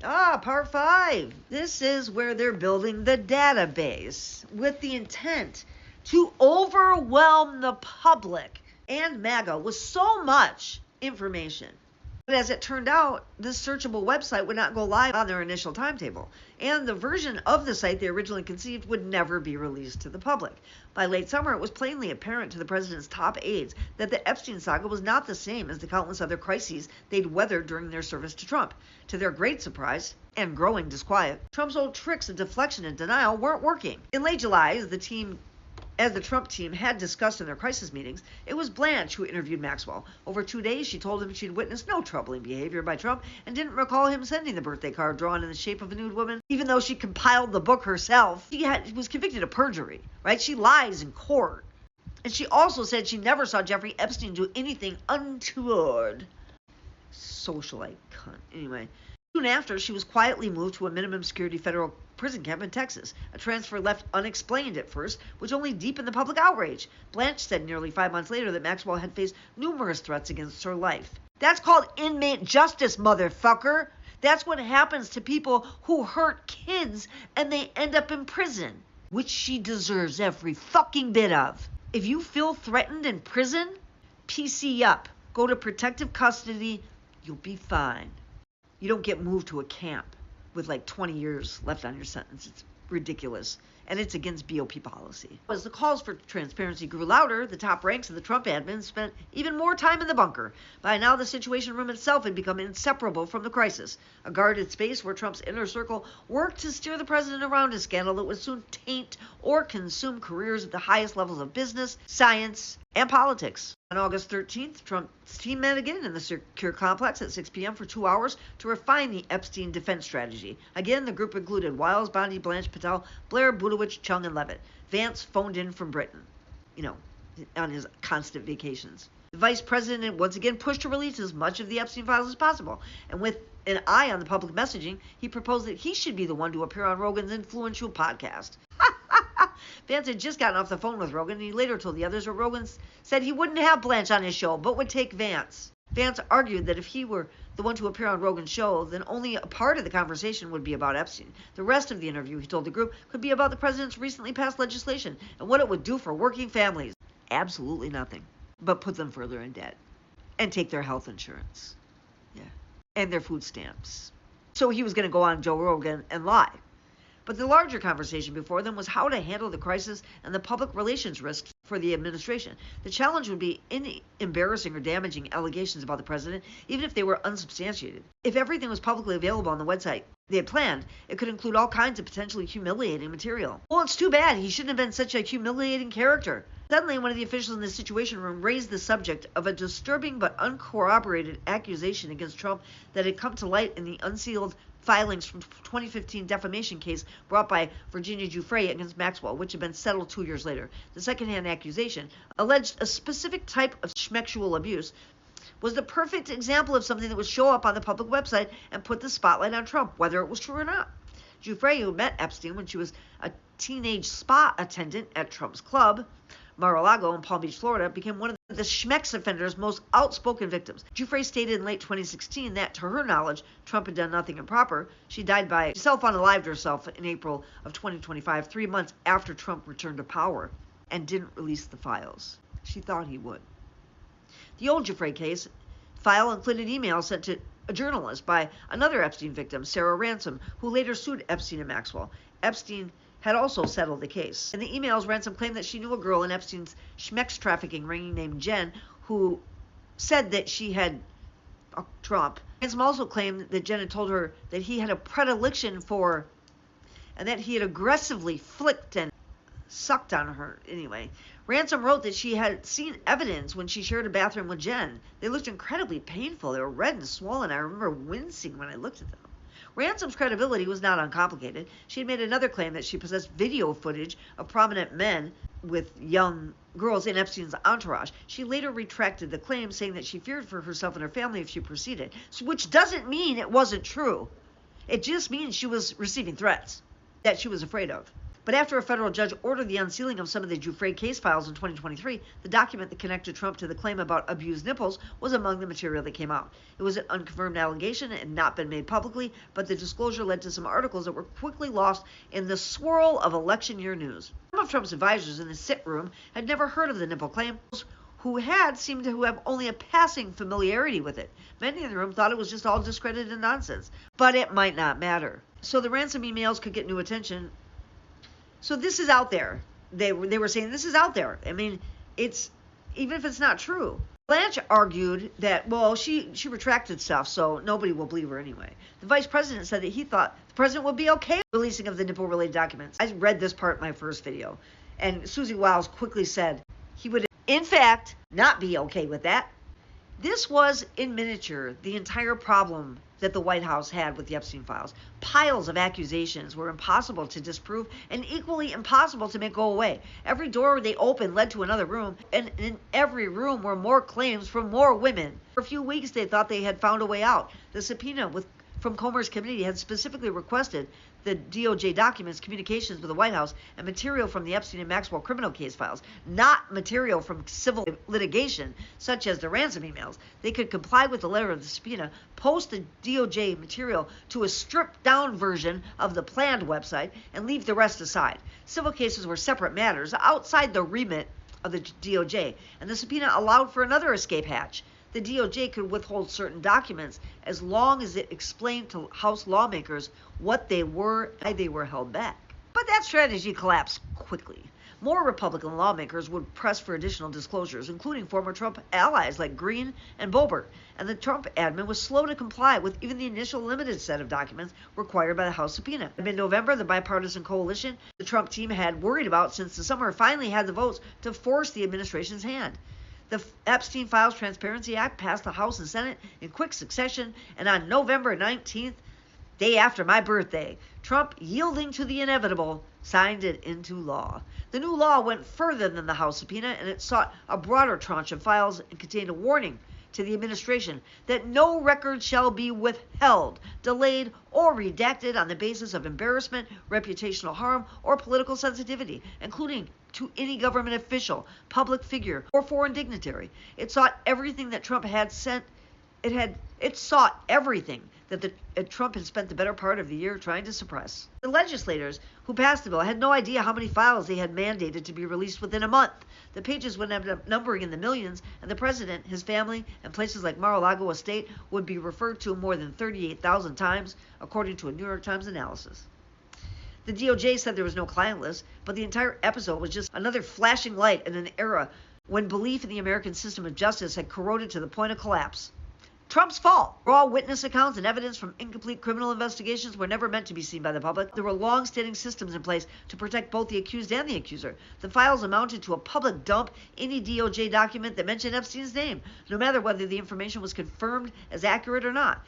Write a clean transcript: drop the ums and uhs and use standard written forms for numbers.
Part 5. This is where they're building the database with the intent to overwhelm the public and MAGA with so much information. But as it turned out, this searchable website would not go live on their initial timetable, and the version of the site they originally conceived would never be released to the public. By late summer, it was plainly apparent to the president's top aides that the Epstein saga was not the same as the countless other crises they'd weathered during their service to Trump. To their great surprise and growing disquiet, Trump's old tricks of deflection and denial weren't working. In late July, as the Trump team had discussed in their crisis meetings, it was Blanche who interviewed Maxwell. Over 2 days, she told him she'd witnessed no troubling behavior by Trump and didn't recall him sending the birthday card drawn in the shape of a nude woman, even though she compiled the book herself. She was convicted of perjury, right? She lies in court. And she also said she never saw Jeffrey Epstein do anything untoward. Socialite cunt. Anyway. Soon after, she was quietly moved to a minimum security federal prison camp in Texas, a transfer left unexplained at first, which only deepened the public outrage. Blanche said nearly 5 months later that Maxwell had faced numerous threats against her life. That's called inmate justice, motherfucker. That's what happens to people who hurt kids and they end up in prison, which she deserves every fucking bit of. If you feel threatened in prison, PC up. Go to protective custody. You'll be fine. You don't get moved to a camp with like 20 years left on your sentence. It's ridiculous. And it's against BOP policy. As the calls for transparency grew louder, the top ranks of the Trump admin spent even more time in the bunker. By now, the Situation Room itself had become inseparable from the crisis, a guarded space where Trump's inner circle worked to steer the president around a scandal that would soon taint or consume careers at the highest levels of business, science, and politics. On August 13th, Trump's team met again in the secure complex at 6 p.m. for 2 hours to refine the Epstein defense strategy. Again, the group included Wiles, Bondi, Blanche, Patel, Blair, Budowich, Chung, and Levitt. Vance phoned in from Britain, on his constant vacations. The vice president once again pushed to release as much of the Epstein files as possible, and with an eye on the public messaging, he proposed that he should be the one to appear on Rogan's influential podcast. Vance had just gotten off the phone with Rogan, and he later told the others that Rogan said he wouldn't have Blanche on his show, but would take Vance. Vance argued that if he were the one to appear on Rogan's show, then only a part of the conversation would be about Epstein. The rest of the interview, he told the group, could be about the president's recently passed legislation and what it would do for working families. Absolutely nothing, but put them further in debt and take their health insurance. Yeah, and their food stamps. So he was going to go on Joe Rogan and lie. But the larger conversation before them was how to handle the crisis and the public relations risks for the administration. The challenge would be any embarrassing or damaging allegations about the president, even if they were unsubstantiated. If everything was publicly available on the website they had planned, it could include all kinds of potentially humiliating material. Well, it's too bad. He shouldn't have been such a humiliating character. Suddenly, one of the officials in the Situation Room raised the subject of a disturbing but uncorroborated accusation against Trump that had come to light in the unsealed filings from 2015 defamation case brought by Virginia Giuffre against Maxwell, which had been settled 2 years later. The secondhand accusation alleged a specific type of schmexual abuse was the perfect example of something that would show up on the public website and put the spotlight on Trump, whether it was true or not. Giuffre, who met Epstein when she was a teenage spa attendant at Trump's club, Mar-a-Lago in Palm Beach, Florida, became one of the schmex offender's most outspoken victims. Giuffre stated in late 2016 that, to her knowledge, Trump had done nothing improper. She self-unalived herself in April of 2025, 3 months after Trump returned to power, and didn't release the files. She thought he would. The old Giuffre case file included emails sent to a journalist by another Epstein victim, Sarah Ransom, who later sued Epstein and Maxwell. Epstein had also settled the case. In the emails, Ransom claimed that she knew a girl in Epstein's schmex trafficking ring named Jen, who said that she had Trump. Ransom also claimed that Jen had told her that he had a predilection for, and that he had aggressively flicked and sucked on her. Anyway, Ransom wrote that she had seen evidence when she shared a bathroom with Jen. They looked incredibly painful. They were red and swollen. I remember wincing when I looked at them. Ransom's credibility was not uncomplicated. She had made another claim that she possessed video footage of prominent men with young girls in Epstein's entourage. She later retracted the claim, saying that she feared for herself and her family if she proceeded, which doesn't mean it wasn't true. It just means she was receiving threats that she was afraid of. But after a federal judge ordered the unsealing of some of the Giuffre case files in 2023, the document that connected Trump to the claim about abused nipples was among the material that came out. It was an unconfirmed allegation and had not been made publicly, but the disclosure led to some articles that were quickly lost in the swirl of election year news. Some of Trump's advisors in the sit room had never heard of the nipple claim, who had seemed to have only a passing familiarity with it. Many in the room thought it was just all discredited nonsense, but it might not matter. So the ransom emails could get new attention. So this is out there. They were saying this is out there. I mean, it's even if it's not true. Blanche argued that, well, she retracted stuff, so nobody will believe her anyway. The vice president said that he thought the president would be okay with releasing of the nipple-related documents. I read this part in my first video, and Susie Wiles quickly said he would, in fact, not be okay with that. This was, in miniature, the entire problem that the White House had with the Epstein files. Piles of accusations were impossible to disprove and equally impossible to make go away. Every door they opened led to another room, and in every room were more claims from more women. For a few weeks, they thought they had found a way out. The subpoena from Comer's committee had specifically requested the DOJ documents, communications with the White House, and material from the Epstein and Maxwell criminal case files, not material from civil litigation, such as the ransom emails. They could comply with the letter of the subpoena, post the DOJ material to a stripped-down version of the planned website, and leave the rest aside. Civil cases were separate matters outside the remit of the DOJ, and the subpoena allowed for another escape hatch. The DOJ could withhold certain documents as long as it explained to House lawmakers what they were and why they were held back. But that strategy collapsed quickly. More Republican lawmakers would press for additional disclosures, including former Trump allies like Green and Boebert, and the Trump admin was slow to comply with even the initial limited set of documents required by the House subpoena. In mid-November, the bipartisan coalition the Trump team had worried about since the summer finally had the votes to force the administration's hand. The Epstein Files Transparency Act passed the House and Senate in quick succession, and on November 19th, day after my birthday, Trump, yielding to the inevitable, signed it into law. The new law went further than the House subpoena, and it sought a broader tranche of files and contained a warning to the administration that no record shall be withheld, delayed, or redacted on the basis of embarrassment, reputational harm, or political sensitivity, including to any government official, public figure, or foreign dignitary. It sought everything that Trump had sent. It sought everything that Trump had spent the better part of the year trying to suppress. The legislators who passed the bill had no idea how many files they had mandated to be released within a month. The pages would end up numbering in the millions, and the president, his family, and places like Mar-a-Lago estate would be referred to more than 38,000 times, according to a New York Times analysis. The DOJ said there was no client list, but the entire episode was just another flashing light in an era when belief in the American system of justice had corroded to the point of collapse. Trump's fault. Raw witness accounts and evidence from incomplete criminal investigations were never meant to be seen by the public. There were long-standing systems in place to protect both the accused and the accuser. The files amounted to a public dump any DOJ document that mentioned Epstein's name, no matter whether the information was confirmed as accurate or not.